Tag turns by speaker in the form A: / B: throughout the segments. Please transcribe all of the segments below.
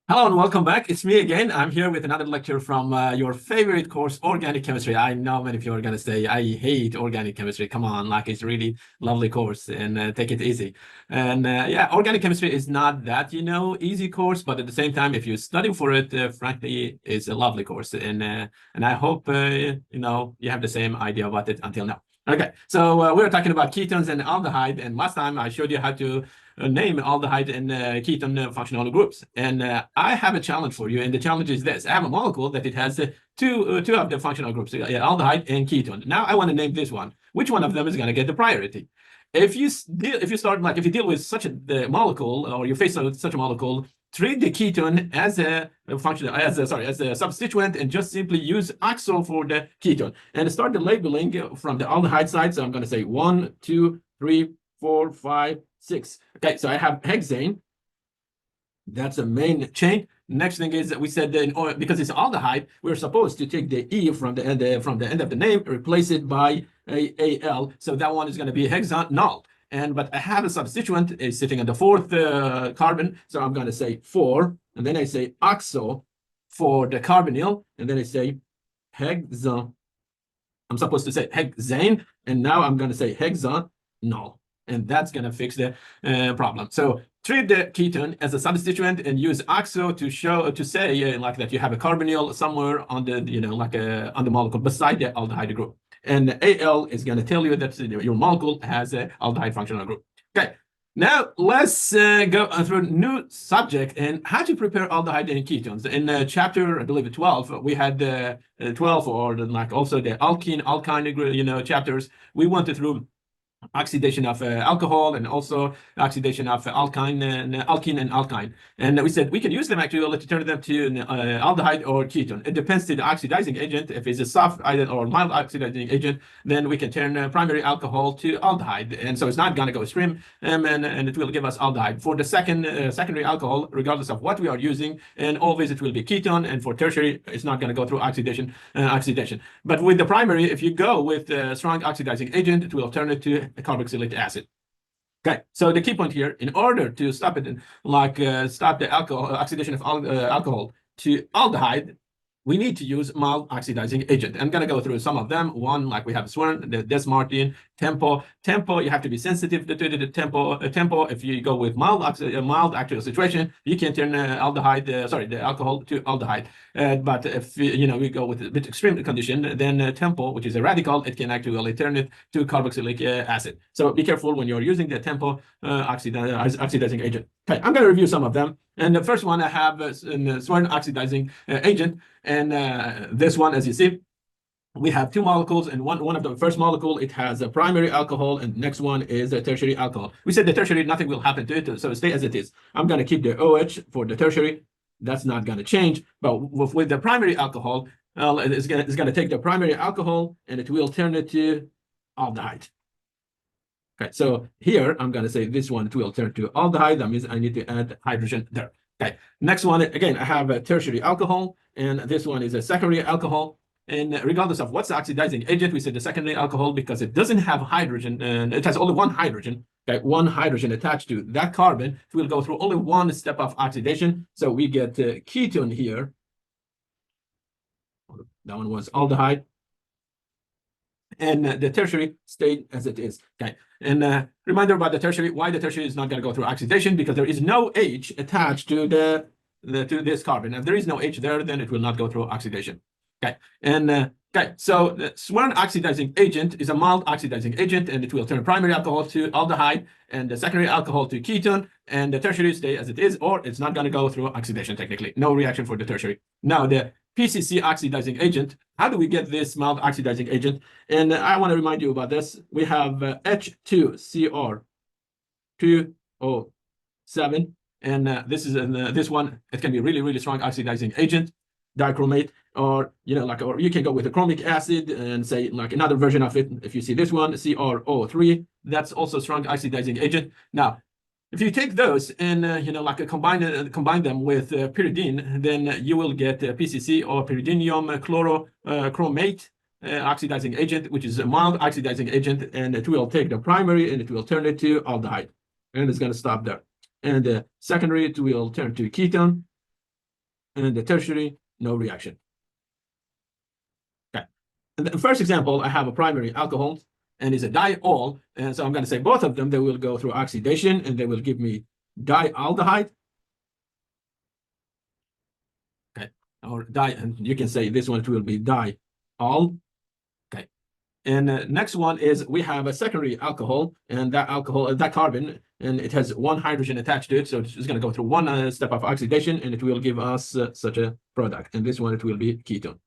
A: Hello and welcome back. It's me again. I'm here with another lecture from your favorite course, organic chemistry. I know many of you are going to say, I hate organic chemistry. Come on, like it's really lovely course and take it easy. And yeah, organic chemistry is not that, easy course, but at the same time, if you study for it, frankly, it's a lovely course. And I hope, you have the same idea about it until now. Okay, so we're talking about ketones and aldehyde. And last time I showed you how to name aldehyde and ketone functional groups. And I have a challenge for you, and the challenge is this. I have a molecule that it has two of the functional groups, aldehyde and ketone. Now I want to name this one. Which one of them is going to get the priority? If you deal with such a molecule, or you face such a molecule, treat the ketone as a substituent and just simply use oxo for the ketone and start the labeling from the aldehyde side. So I'm going to say 1, 2, 3, 4, 5, 6. Okay, so I have hexane. That's a main chain. Next thing is that we said that because it's aldehyde, we're supposed to take the E from the end of the name, replace it by a Al. So that one is going to be hexanol. But I have a substituent is sitting on the fourth carbon, so I'm going to say 4, and then I say oxo for the carbonyl, and then I say hexan. I'm supposed to say hexane, and now I'm going to say hexanol. And that's going to fix the problem. So treat the ketone as a substituent and use oxo to say like that you have a carbonyl somewhere on the on the molecule beside the aldehyde group. And Al is going to tell you that your molecule has an aldehyde functional group. Okay. Now let's go through a new subject and how to prepare aldehyde and ketones. In chapter, I believe 12, we had 12 or also the alkyne chapters. We went through oxidation of alcohol and also oxidation of alkene and alkyne. And we said we can use them actually to turn them to aldehyde or ketone. It depends to the oxidizing agent. If it's a soft or mild oxidizing agent, then we can turn primary alcohol to aldehyde. And so it's not going to go stream and it will give us aldehyde. For the secondary alcohol, regardless of what we are using, and always it will be ketone. And for tertiary, it's not going to go through oxidation. But with the primary, if you go with a strong oxidizing agent, it will turn it to carboxylic acid. Okay, so the key point here, in order to stop it, stop the oxidation of alcohol to aldehyde, we need to use mild oxidizing agent. I'm going to go through some of them. One, like we have Swern, the Desmartin, Tempo. Tempo, you have to be sensitive to the tempo. Tempo, if you go with mild actual situation, you can turn the alcohol to aldehyde. But if we go with a bit extreme condition, then Tempo, which is a radical, it can actually turn it to carboxylic acid. So be careful when you're using the Tempo oxidizing agent. Okay, I'm going to review some of them. And the first one I have is Swern oxidizing agent. And this one, as you see, we have two molecules, and one of the first molecule, it has a primary alcohol, and next one is a tertiary alcohol. We said the tertiary, nothing will happen to it, so stay as it is. I'm going to keep the OH for the tertiary. That's not going to change. But with the primary alcohol, it's going to take the primary alcohol, and it will turn it to aldehyde. Okay, so here I'm going to say this one, it will turn to aldehyde. That means I need to add hydrogen there. Okay, next one, again, I have a tertiary alcohol, and this one is a secondary alcohol. And regardless of what's the oxidizing agent, we said the secondary alcohol because it doesn't have hydrogen, and it has only one hydrogen. Okay, one hydrogen attached to that carbon. It will go through only one step of oxidation. So we get ketone here. That one was aldehyde. And the tertiary stayed as it is. Okay. And reminder about the tertiary, why the tertiary is not going to go through oxidation, because there is no H attached to to this carbon. If there is no H there, then it will not go through oxidation. Okay. And okay, so the Swern oxidizing agent is a mild oxidizing agent, and it will turn primary alcohol to aldehyde and the secondary alcohol to ketone, and the tertiary stay as it is, or it's not going to go through oxidation technically. No reaction for the tertiary. Now the PCC oxidizing agent, how do we get this mild oxidizing agent? And I want to remind you about this. We have H2Cr2O7, and this is this one. It can be really, really strong oxidizing agent, dichromate, or or you can go with a chromic acid and say like another version of it. If you see this one, CrO3, that's also strong oxidizing agent. Now, if you take those and combine them with pyridine, then you will get PCC or pyridinium chlorochromate oxidizing agent, which is a mild oxidizing agent, and it will take the primary and it will turn it to aldehyde, and it's going to stop there. And the secondary, it will turn to ketone. and the tertiary, no reaction. Okay. In the first example, I have a primary alcohol and it's a diol. And so I'm going to say both of them, they will go through oxidation and they will give me dialdehyde. Okay. Or and you can say this one will be diol. Okay. And next one is we have a secondary alcohol, and that alcohol, that carbon, and it has one hydrogen attached to it. So it's just going to go through one step of oxidation, and it will give us such a product. And this one, it will be ketone.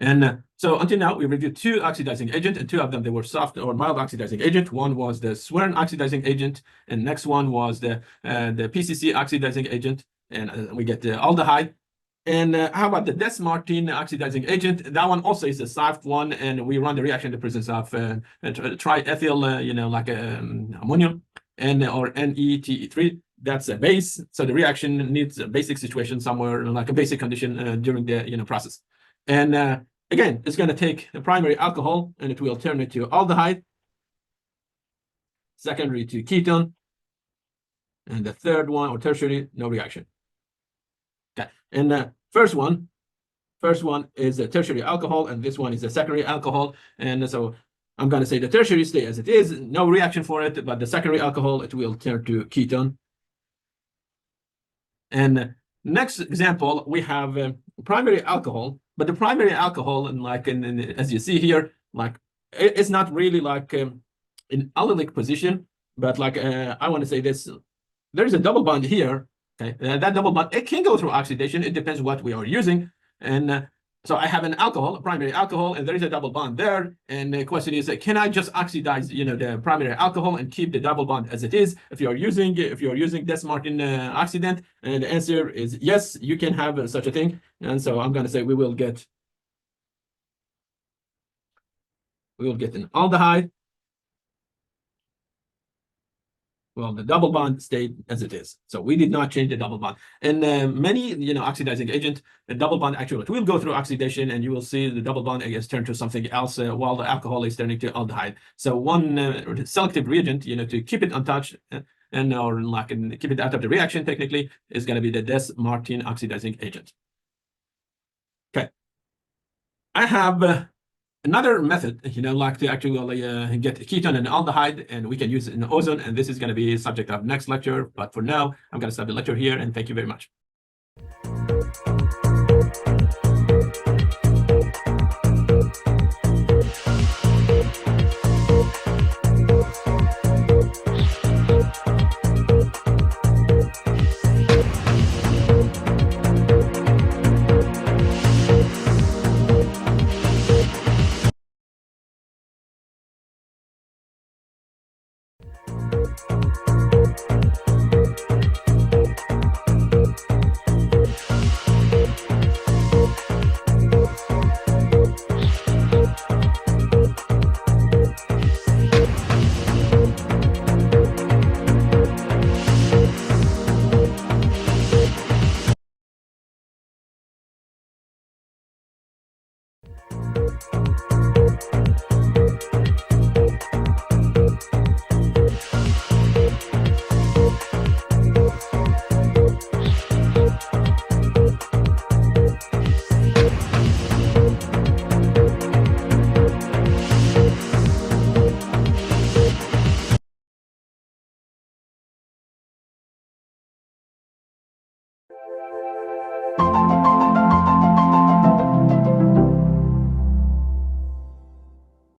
A: And so until now, we reviewed two oxidizing agents, and two of them, they were soft or mild oxidizing agent. One was the Swern oxidizing agent, and next one was the PCC oxidizing agent, and we get the aldehyde. And how about the Des-Martin oxidizing agent? That one also is a soft one, and we run the reaction in the presence of triethyl, like ammonium, or NETE3. That's a base. So the reaction needs a basic situation somewhere, like a basic condition during the process. And again, it's going to take the primary alcohol, and it will turn it to aldehyde, secondary to ketone, and the third one, or tertiary, no reaction. Okay, and the first one is a tertiary alcohol, and this one is a secondary alcohol. And so I'm going to say the tertiary stay as it is, no reaction for it, but the secondary alcohol, it will turn to ketone. And next example, we have primary alcohol, but the primary alcohol, and like as you see here, like it's not really like in allylic position, but like I want to say this, there's a double bond here. Okay, that double bond, it can go through oxidation. It depends what we are using. And so I have an alcohol, a primary alcohol, and there is a double bond there. And the question is, can I just oxidize, the primary alcohol and keep the double bond as it is? If you're using Des-Martin oxidant, and the answer is yes, you can have such a thing. And so I'm going to say we will get an aldehyde. Well, the double bond stayed as it is. So we did not change the double bond. And many, oxidizing agent, the double bond actually, it will go through oxidation, and you will see the double bond is turned to something else while the alcohol is turning to aldehyde. So one selective reagent, to keep it untouched and keep it out of the reaction technically is going to be the Des-Martin oxidizing agent. Okay. I have another method, like to actually get ketone and aldehyde, and we can use it in ozone, and this is going to be subject of next lecture. But for now, I'm going to stop the lecture here, and thank you very much.